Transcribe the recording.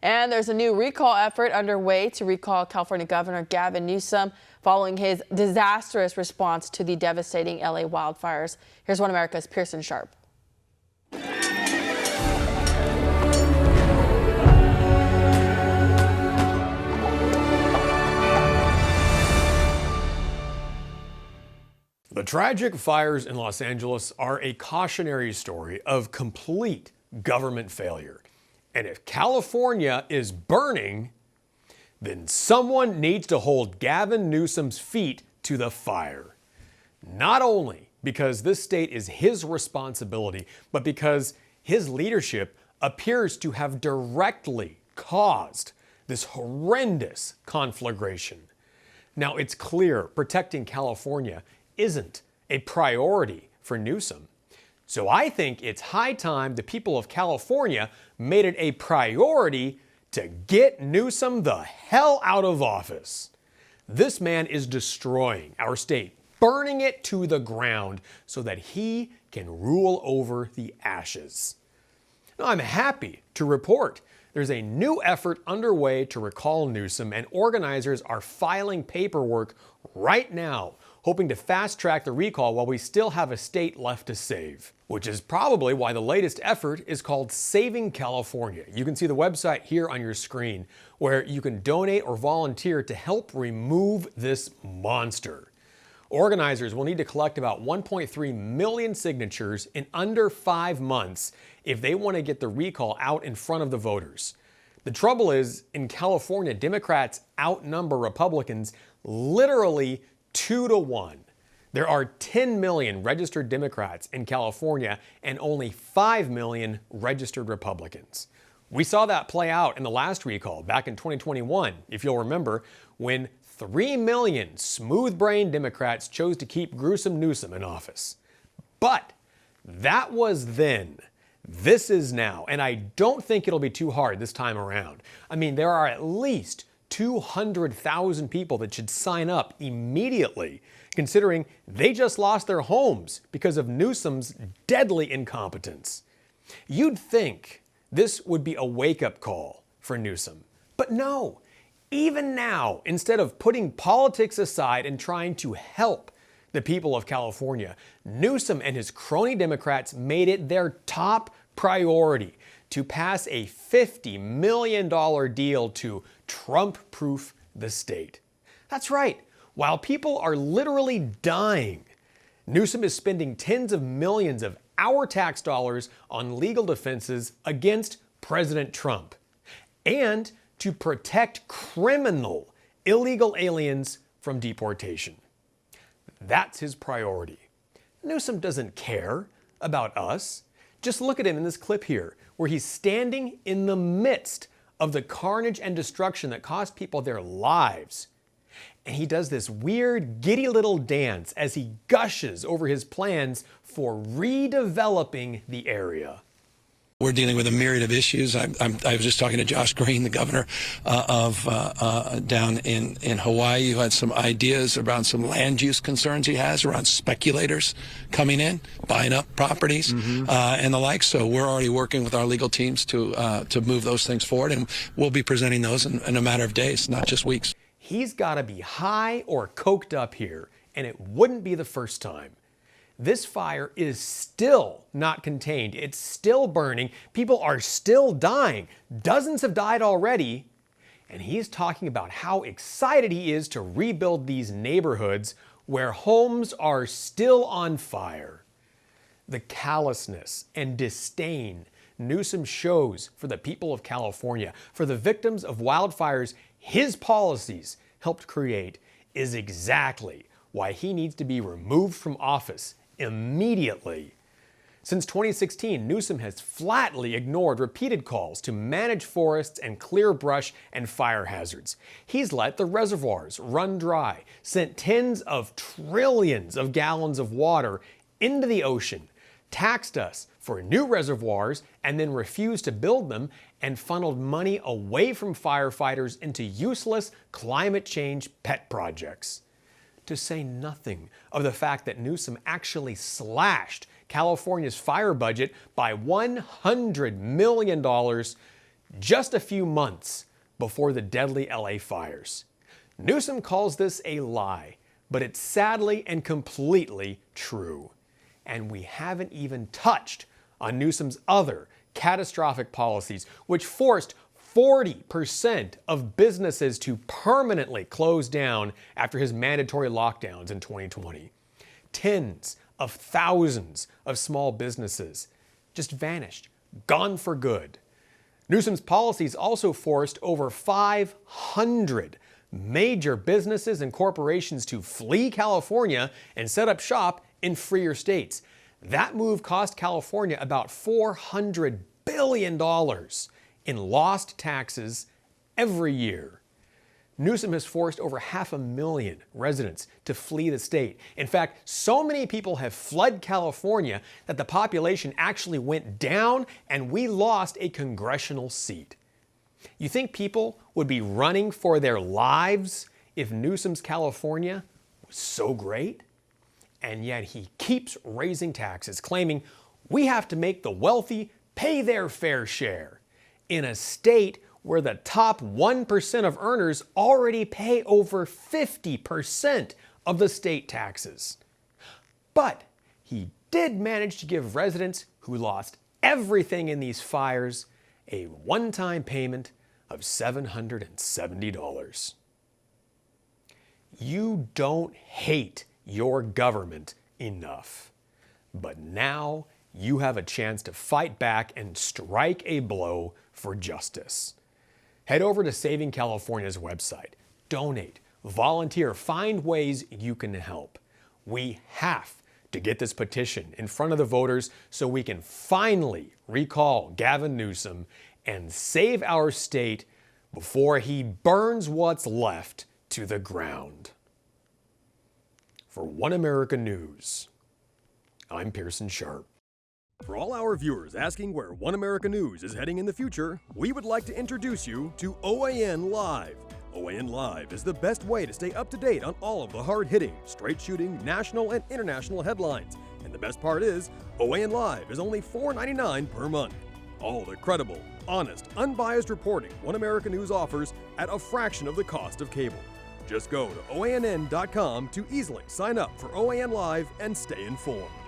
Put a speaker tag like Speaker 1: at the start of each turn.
Speaker 1: And there's a new recall effort underway to recall California Governor Gavin Newsom following his disastrous response to the devastating LA wildfires. Here's One America's Pearson Sharp.
Speaker 2: The tragic fires in Los Angeles are a cautionary story of complete government failure. And if California is burning, then someone needs to hold Gavin Newsom's feet to the fire. Not only because this state is his responsibility, but because his leadership appears to have directly caused this horrendous conflagration. Now, it's clear protecting California isn't a priority for Newsom. So I think it's high time the people of California made it a priority to get Newsom the hell out of office. This man is destroying our state, burning it to the ground so that he can rule over the ashes. Now, I'm happy to report there's a new effort underway to recall Newsom, and organizers are filing paperwork right now, hoping to fast-track the recall while we still have a state left to save. Which is probably why the latest effort is called Saving California. You can see the website here on your screen, where you can donate or volunteer to help remove this monster. Organizers will need to collect about 1.3 million signatures in under 5 months if they want to get the recall out in front of the voters. The trouble is, in California, Democrats outnumber Republicans literally 2 to 1. There are 10 million registered Democrats in California and only 5 million registered Republicans. We saw that play out in the last recall back in 2021, if you'll remember, when 3 million smooth-brained Democrats chose to keep gruesome Newsom in office. But that was then. This is now, and I don't think it'll be too hard this time around. I mean, there are at least 200,000 people that should sign up immediately, considering they just lost their homes because of Newsom's deadly incompetence. You'd think this would be a wake-up call for Newsom. But no, even now, instead of putting politics aside and trying to help the people of California, Newsom and his crony Democrats made it their top priority to pass a $50 million deal to Trump-proof the state. That's right. While people are literally dying, Newsom is spending tens of millions of our tax dollars on legal defenses against President Trump and to protect criminal illegal aliens from deportation. That's his priority. Newsom doesn't care about us. Just look at him in this clip here, where he's standing in the midst of the carnage and destruction that cost people their lives. And he does this weird, giddy little dance as he gushes over his plans for redeveloping the area.
Speaker 3: We're dealing with a myriad of issues. I was just talking to Josh Green, the governor down in Hawaii, who had some ideas around some land use concerns he has around speculators coming in, buying up properties, and the like. So we're already working with our legal teams to move those things forward, and we'll be presenting those in a matter of days, not just weeks.
Speaker 2: He's got to be high or coked up here, and it wouldn't be the first time. This fire is still not contained. It's still burning. People are still dying. Dozens have died already. And he's talking about how excited he is to rebuild these neighborhoods where homes are still on fire. The callousness and disdain Newsom shows for the people of California, for the victims of wildfires his policies helped create, is exactly why he needs to be removed from office immediately. Since 2016, Newsom has flatly ignored repeated calls to manage forests and clear brush and fire hazards. He's let the reservoirs run dry, sent tens of trillions of gallons of water into the ocean, taxed us for new reservoirs and then refused to build them, and funneled money away from firefighters into useless climate change pet projects. To say nothing of the fact that Newsom actually slashed California's fire budget by $100 million just a few months before the deadly LA fires. Newsom calls this a lie, but it's sadly and completely true. And we haven't even touched on Newsom's other catastrophic policies, which forced 40% of businesses to permanently close down after his mandatory lockdowns in 2020. Tens of thousands of small businesses just vanished, gone for good. Newsom's policies also forced over 500 major businesses and corporations to flee California and set up shop in freer states. That move cost California about $400 billion in lost taxes every year. Newsom has forced over 500,000 residents to flee the state. In fact, so many people have fled California that the population actually went down and we lost a congressional seat. You think people would be running for their lives if Newsom's California was so great? And yet he keeps raising taxes, claiming we have to make the wealthy pay their fair share in a state where the top 1% of earners already pay over 50% of the state taxes. But he did manage to give residents who lost everything in these fires a one-time payment of $770. You don't hate your government enough, but now you have a chance to fight back and strike a blow for justice. Head over to Saving California's website, donate, volunteer, find ways you can help. We have to get this petition in front of the voters so we can finally recall Gavin Newsom and save our state before he burns what's left to the ground. For One America News, I'm Pearson Sharp.
Speaker 4: For all our viewers asking where One America News is heading in the future, we would like to introduce you to OAN Live. OAN Live is the best way to stay up to date on all of the hard-hitting, straight-shooting, national and international headlines. And the best part is, OAN Live is only $4.99 per month. All the credible, honest, unbiased reporting One America News offers at a fraction of the cost of cable. Just go to OANN.com to easily sign up for OAN Live and stay informed.